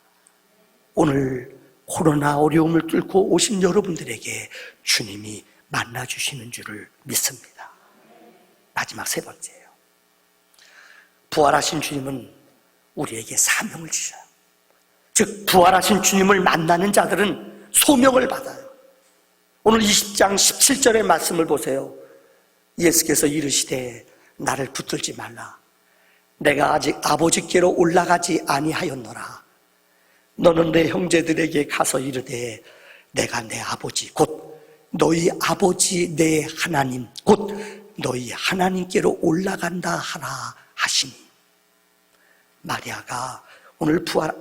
오늘 코로나 어려움을 뚫고 오신 여러분들에게 주님이 만나주시는 줄을 믿습니다. 마지막 세 번째예요. 부활하신 주님은 우리에게 사명을 주셔요. 즉 부활하신 주님을 만나는 자들은 소명을 받아요. 오늘 20장 17절의 말씀을 보세요. 예수께서 이르시되 나를 붙들지 말라. 내가 아직 아버지께로 올라가지 아니하였노라. 너는 내 형제들에게 가서 이르되 내가 내 아버지 곧 너희 아버지 내 하나님 곧 너희 하나님께로 올라간다 하라 하시니. 마리아가 오늘 부활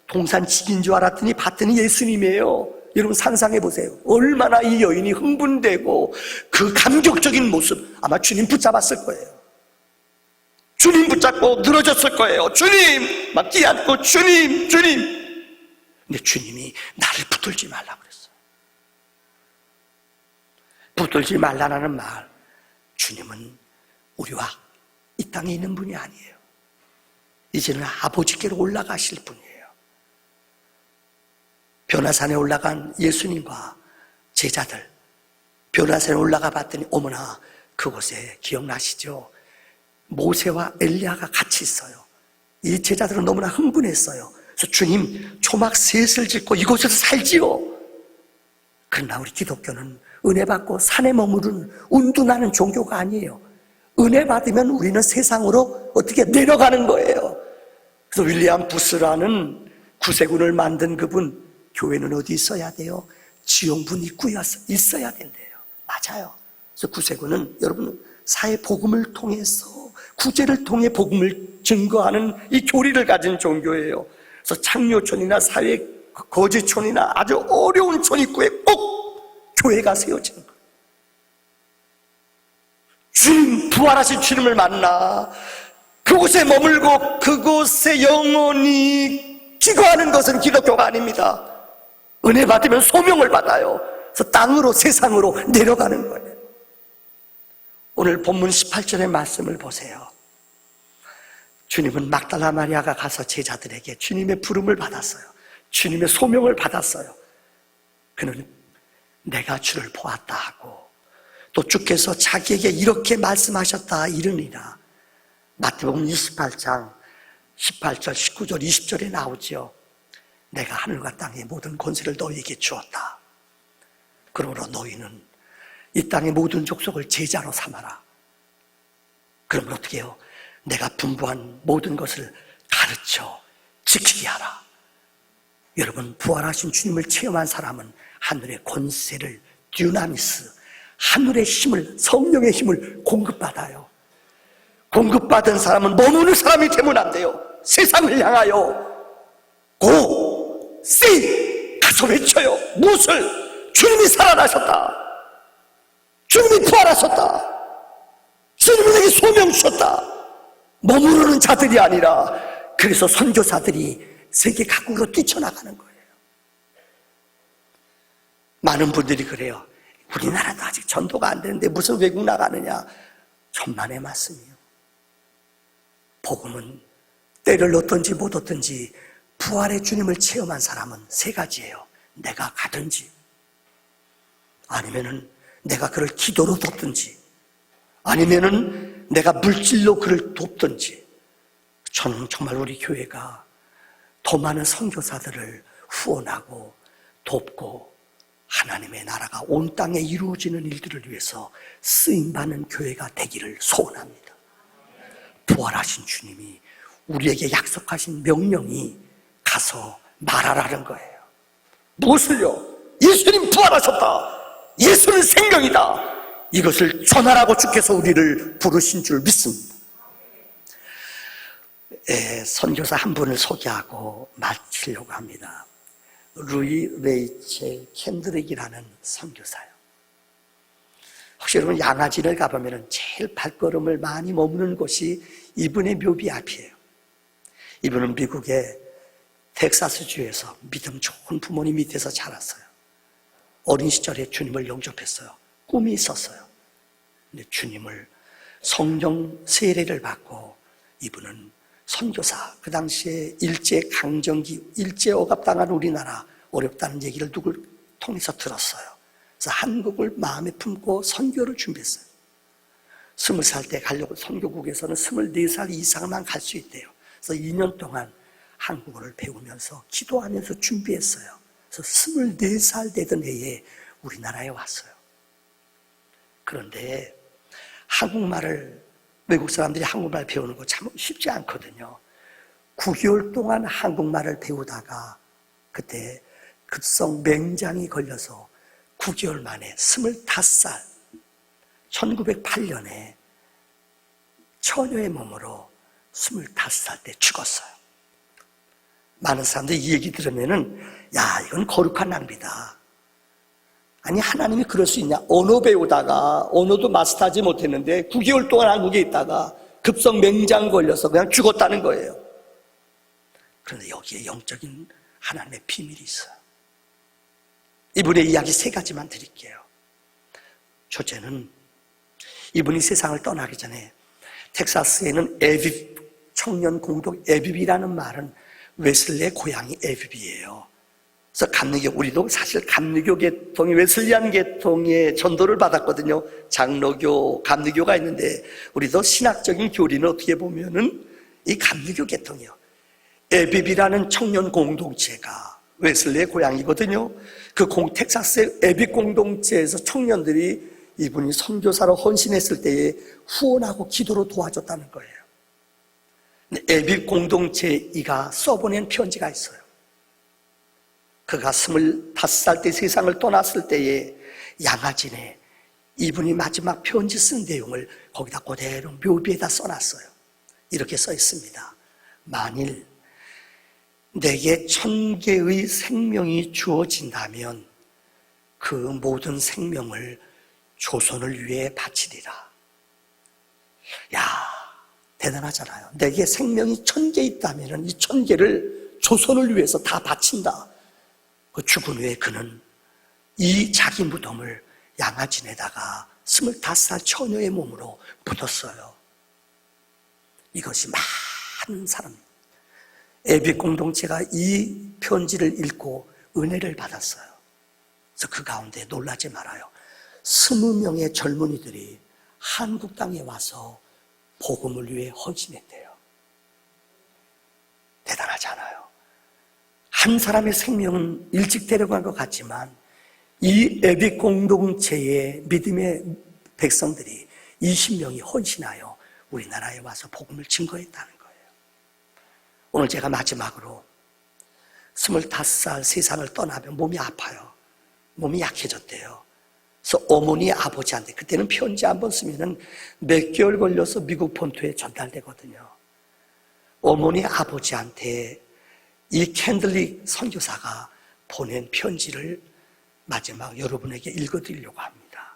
동산직인 줄 알았더니 봤더니 예수님이에요. 여러분 상상해 보세요. 얼마나 이 여인이 흥분되고 그 감격적인 모습, 아마 주님 붙잡았을 거예요. 주님 붙잡고 늘어졌을 거예요. 주님 막 끼안고 주님. 근데 주님이 나를 붙들지 말라고 그랬어요. 붙들지 말라는 말, 주님은 우리와 이 땅에 있는 분이 아니에요. 이제는 아버지께로 올라가실 분이에요. 변화산에 올라간 예수님과 제자들, 변화산에 올라가 봤더니 어머나 그곳에 기억나시죠? 모세와 엘리야가 같이 있어요. 이 제자들은 너무나 흥분했어요. 그래서 주님 초막 셋을 짓고 이곳에서 살지요. 그러나 우리 기독교는 은혜 받고 산에 머무른 운둔하는 종교가 아니에요. 은혜 받으면 우리는 세상으로 어떻게 내려가는 거예요. 그래서 윌리엄 부스라는 구세군을 만든 그분, 교회는 어디 있어야 돼요? 지용분 입구에 있어야 된대요. 맞아요. 그래서 구세군은 여러분 사회 복음을 통해서 구제를 통해 복음을 증거하는 이 교리를 가진 종교예요. 그래서 창녀촌이나 사회 거지촌이나 아주 어려운 촌 입구에 꼭 교회가 세워지는 거예요. 주님, 부활하신 주님을 만나 그곳에 머물고 그곳에 영원히 기거하는 것은 기독교가 아닙니다. 은혜 받으면 소명을 받아요. 그래서 땅으로 세상으로 내려가는 거예요. 오늘 본문 18절의 말씀을 보세요. 주님은 막달라 마리아가 가서 제자들에게 주님의 부름을 받았어요. 주님의 소명을 받았어요. 그는 내가 주를 보았다 하고 또 주께서 자기에게 이렇게 말씀하셨다 이르니라. 마태복음 28장 18절, 19절, 20절에 나오죠. 내가 하늘과 땅의 모든 권세를 너희에게 주었다. 그러므로 너희는 이 땅의 모든 족속을 제자로 삼아라. 그러면 어떻게 해요? 내가 분부한 모든 것을 가르쳐 지키게 하라. 여러분, 부활하신 주님을 체험한 사람은 하늘의 권세를, 듀나미스, 하늘의 힘을, 성령의 힘을 공급받아요. 공급받은 사람은 머무는 사람이 되면 안 돼요. 세상을 향하여 고! 씨! 가서 외쳐요. 무엇을? 주님이 살아나셨다. 주님이 부활하셨다. 주님이 내게 소명 주셨다. 머무르는 자들이 아니라 그래서 선교사들이 세계 각국으로 뛰쳐나가는 거예요. 많은 분들이 그래요. 우리나라도 아직 전도가 안 되는데 무슨 외국 나가느냐. 천만의 말씀이요. 복음은 때를 얻든지 못 얻든지 부활의 주님을 체험한 사람은 세 가지예요. 내가 가든지 아니면은 내가 그를 기도로 돕든지 아니면은 내가 물질로 그를 돕든지. 저는 정말 우리 교회가 더 많은 선교사들을 후원하고 돕고 하나님의 나라가 온 땅에 이루어지는 일들을 위해서 쓰임받는 교회가 되기를 소원합니다. 부활하신 주님이 우리에게 약속하신 명령이 가서 말하라는 거예요. 무엇을요? 예수님 부활하셨다. 예수는 생명이다. 이것을 전하라고 주께서 우리를 부르신 줄 믿습니다. 선교사 한 분을 소개하고 마치려고 합니다. 루이 레이첼 캔드릭이라는 선교사요. 혹시 여러분 양아지를 가보면 제일 발걸음을 많이 머무는 곳이 이분의 묘비 앞이에요. 이분은 미국의 텍사스주에서 믿음 좋은 부모님 밑에서 자랐어요. 어린 시절에 주님을 영접했어요. 꿈이 있었어요. 근데 주님을 성령 세례를 받고 이분은 선교사, 그 당시에 일제 강점기, 일제 억압당한 우리나라 어렵다는 얘기를 누굴 통해서 들었어요. 그래서 한국을 마음에 품고 선교를 준비했어요. 20살 때 가려고 선교국에서는 24살 이상만 갈 수 있대요. 그래서 2년 동안 한국어를 배우면서 기도하면서 준비했어요. 그래서 24살 되던 해에 우리나라에 왔어요. 그런데 한국말을 외국 사람들이 한국말 배우는 거 참 쉽지 않거든요. 9개월 동안 한국말을 배우다가 그때 급성 맹장이 걸려서 9개월 만에 25살 1908년에 처녀의 몸으로 25살 때 죽었어요. 많은 사람들이 이 얘기 들으면은 야, 이건 거룩한 낭비다. 아니, 하나님이 그럴 수 있냐? 언어 배우다가 언어도 마스터하지 못했는데 9개월 동안 한국에 있다가 급성 맹장 걸려서 그냥 죽었다는 거예요. 그런데 여기에 영적인 하나님의 비밀이 있어요. 이분의 이야기 3가지만 드릴게요. 첫째는 이분이 세상을 떠나기 전에 텍사스에는 에빕 청년 공동 에빕이라는 말은 웨슬리의 고향이 에빕이에요. 그래서 감리교, 우리도 사실 감리교 계통이 웨슬리안 계통의 전도를 받았거든요. 장로교, 감리교가 있는데 우리도 신학적인 교리는 어떻게 보면은 이 감리교 계통이요. 에빕이라는 청년 공동체가 웨슬리의 고향이거든요. 그 텍사스의 에빕 공동체에서 청년들이 이분이 선교사로 헌신했을 때에 후원하고 기도로 도와줬다는 거예요. 에빕 공동체 이가 써보낸 편지가 있어요. 그가 25살 때 세상을 떠났을 때에 양아진에 이분이 마지막 편지 쓴 내용을 거기다 그대로 묘비에다 써놨어요. 이렇게 써 있습니다. 만일 내게 1000개의 생명이 주어진다면 그 모든 생명을 조선을 위해 바치리라. 야, 대단하잖아요. 내게 생명이 1000개 있다면 이 1000개를 조선을 위해서 다 바친다. 그 죽은 후에 그는 이 자기 무덤을 양아진에다가 25살 처녀의 몸으로 묻었어요. 이것이 많은 사람, 에빅 공동체가 이 편지를 읽고 은혜를 받았어요. 그래서 그 가운데 놀라지 말아요. 20명의 젊은이들이 한국 땅에 와서 복음을 위해 헌신했대요. 대단하지 않아요? 한 사람의 생명은 일찍 데려간 것 같지만 이 에빅 공동체의 믿음의 백성들이 20명이 헌신하여 우리나라에 와서 복음을 증거했다는 거예요. 오늘 제가 마지막으로 25살 세상을 떠나면 몸이 아파요. 몸이 약해졌대요. 그래서 어머니 아버지한테, 그때는 편지 한 번 쓰면은 몇 개월 걸려서 미국 본토에 전달되거든요. 어머니 아버지한테 이 캔들릭 선교사가 보낸 편지를 마지막 여러분에게 읽어드리려고 합니다.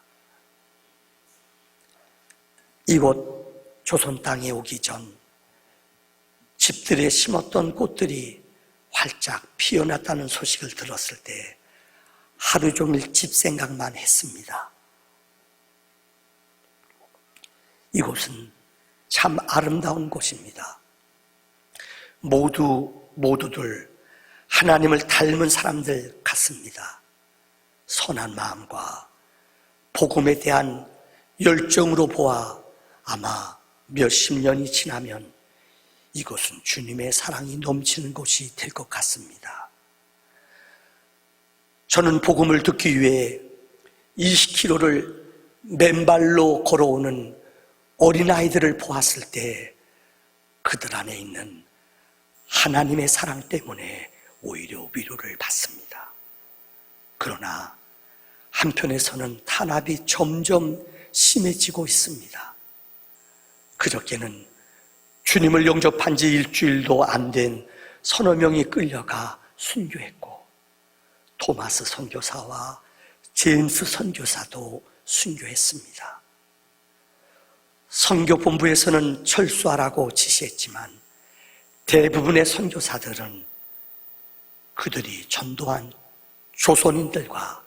이곳 조선 땅에 오기 전 집들에 심었던 꽃들이 활짝 피어났다는 소식을 들었을 때 하루 종일 집 생각만 했습니다. 이곳은 참 아름다운 곳입니다. 모두들 하나님을 닮은 사람들 같습니다. 선한 마음과 복음에 대한 열정으로 보아 아마 몇십 년이 지나면 이곳은 주님의 사랑이 넘치는 곳이 될 것 같습니다. 저는 복음을 듣기 위해 20km를 맨발로 걸어오는 어린아이들을 보았을 때 그들 안에 있는 하나님의 사랑 때문에 오히려 위로를 받습니다. 그러나 한편에서는 탄압이 점점 심해지고 있습니다. 그저께는 주님을 영접한 지 일주일도 안 된 서너 명이 끌려가 순교했고, 토마스 선교사와 제임스 선교사도 순교했습니다. 선교본부에서는 철수하라고 지시했지만 대부분의 선교사들은 그들이 전도한 조선인들과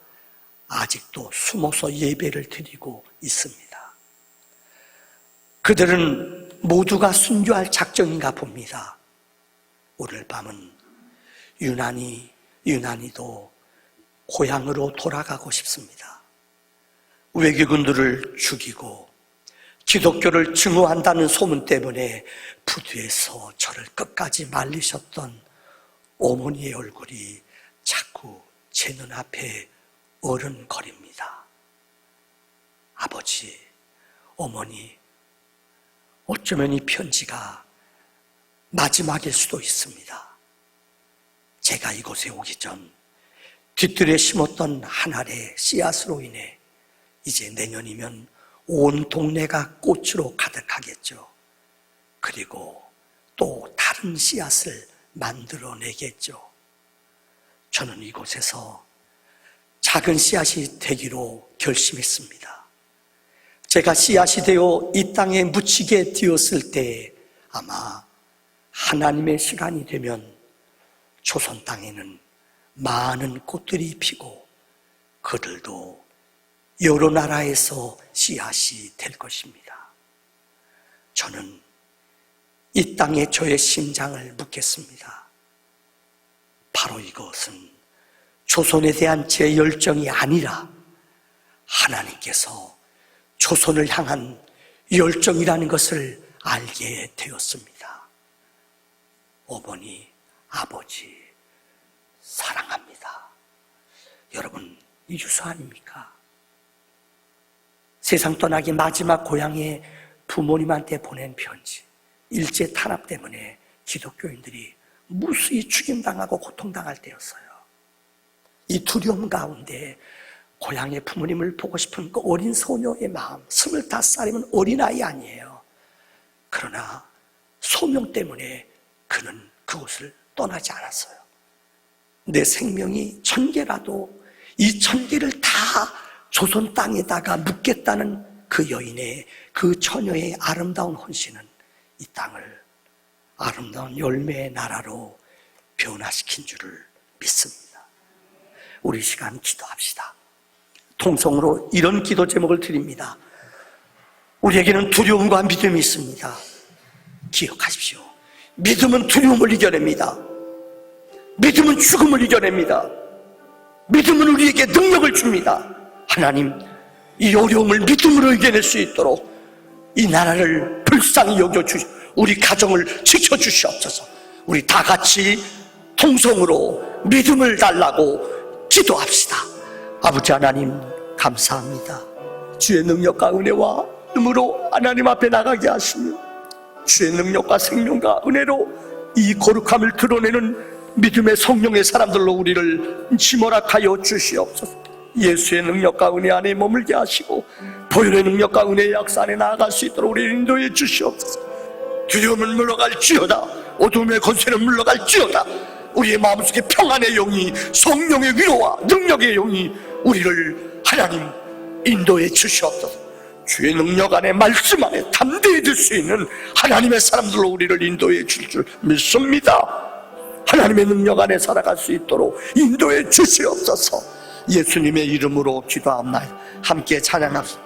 아직도 숨어서 예배를 드리고 있습니다. 그들은 모두가 순교할 작정인가 봅니다. 오늘 밤은 유난히도 고향으로 돌아가고 싶습니다. 외교군들을 죽이고 기독교를 증오한다는 소문 때문에 부두에서 저를 끝까지 말리셨던 어머니의 얼굴이 자꾸 제 눈앞에 어른거립니다. 아버지, 어머니, 어쩌면 이 편지가 마지막일 수도 있습니다. 제가 이곳에 오기 전 뒤뜰에 심었던 한 알의 씨앗으로 인해 이제 내년이면 온 동네가 꽃으로 가득하겠죠. 그리고 또 다른 씨앗을 만들어내겠죠. 저는 이곳에서 작은 씨앗이 되기로 결심했습니다. 제가 씨앗이 되어 이 땅에 묻히게 되었을 때 아마 하나님의 시간이 되면 조선 땅에는 많은 꽃들이 피고 그들도 여러 나라에서 씨앗이 될 것입니다. 저는 이 땅에 저의 심장을 묻겠습니다. 바로 이것은 조선에 대한 제 열정이 아니라 하나님께서 조선을 향한 열정이라는 것을 알게 되었습니다. 어머니, 아버지, 사랑합니다. 여러분, 이 유서 아닙니까? 세상 떠나기 마지막 고향에 부모님한테 보낸 편지. 일제 탄압 때문에 기독교인들이 무수히 죽임당하고 고통당할 때였어요. 이 두려움 가운데 고향의 부모님을 보고 싶은 그 어린 소녀의 마음, 25살이면 어린아이 아니에요. 그러나 소명 때문에 그는 그곳을 떠나지 않았어요. 내 생명이 1000개라도 이 1000개를 다 조선 땅에다가 묻겠다는 그 여인의, 그 처녀의 아름다운 헌신은 이 땅을 아름다운 열매의 나라로 변화시킨 줄을 믿습니다. 우리 시간 기도합시다. 통성으로 이런 기도 제목을 드립니다. 우리에게는 두려움과 믿음이 있습니다. 기억하십시오. 믿음은 두려움을 이겨냅니다. 믿음은 죽음을 이겨냅니다. 믿음은 우리에게 능력을 줍니다. 하나님, 이 어려움을 믿음으로 이겨낼 수 있도록 이 나라를 불쌍히 여겨주시고 우리 가정을 지켜주시옵소서. 우리 다 같이 통성으로 믿음을 달라고 기도합시다. 아버지 하나님, 감사합니다. 주의 능력과 은혜와 힘으로 하나님 앞에 나가게 하시며 주의 능력과 생명과 은혜로 이 거룩함을 드러내는 믿음의 성령의 사람들로 우리를 지모락하여 주시옵소서. 예수의 능력과 은혜 안에 머물게 하시고 보혈의 능력과 은혜의 역사 안에 나아갈 수 있도록 우리를 인도해 주시옵소서. 두려움은 물러갈지어다. 어둠의 권세는 물러갈지어다. 우리의 마음속에 평안의 영이, 성령의 위로와 능력의 영이 우리를 하나님 인도해 주시옵소서. 주의 능력 안에, 말씀 안에 담대해질 수 있는 하나님의 사람들로 우리를 인도해 줄 줄 믿습니다. 하나님의 능력 안에 살아갈 수 있도록 인도해 주시옵소서. 예수님의 이름으로 기도합니다. 함께 찬양합시다.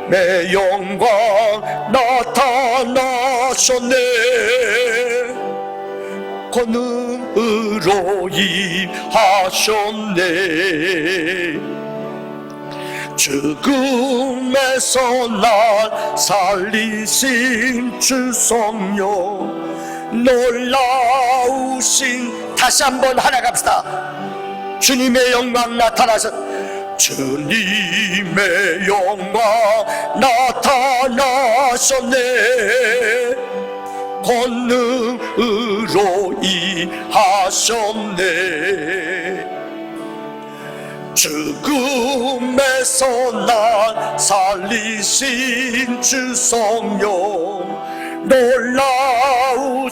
내 영광 나타나셨네. 권능으로 임하셨네. 죽음에서 날 살리신 주 성령 놀라우신. 다시 한번 하나 갑시다. 주님의 영광 나타나셨. 주님의 영광 나타나셨네. 권능으로 임하셨네. 죽음에서 날 살리신 주 성령, 놀라우신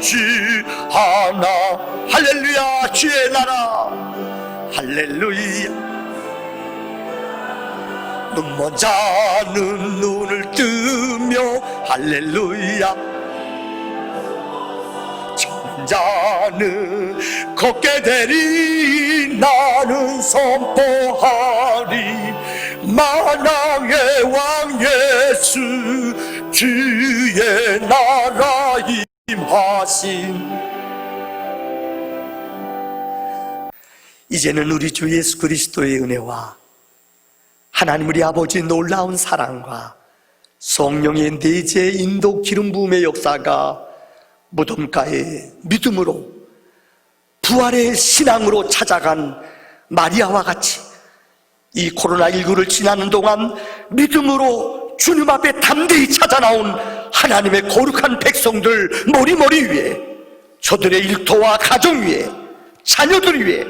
주 하나. 할렐루야. 주의 나라. 할렐루야. 눈 먼 자는 눈을 뜨며 할렐루야. 전 자는 걷게 되리. 나는 선포하리. 만왕의 왕 예수, 주의 나라 임하신. 이제는 우리 주 예수 그리스도의 은혜와 하나님 우리 아버지의 놀라운 사랑과 성령의 내재 인도 기름 부음의 역사가 무덤가에 믿음으로 부활의 신앙으로 찾아간 마리아와 같이 이 코로나19를 지나는 동안 믿음으로 주님 앞에 담대히 찾아 나온 하나님의 거룩한 백성들 머리머리 위에, 저들의 일터와 가정 위에, 자녀들 위에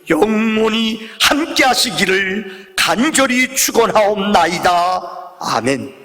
영원히 함께 하시기를 간절히 축원하옵나이다. 아멘.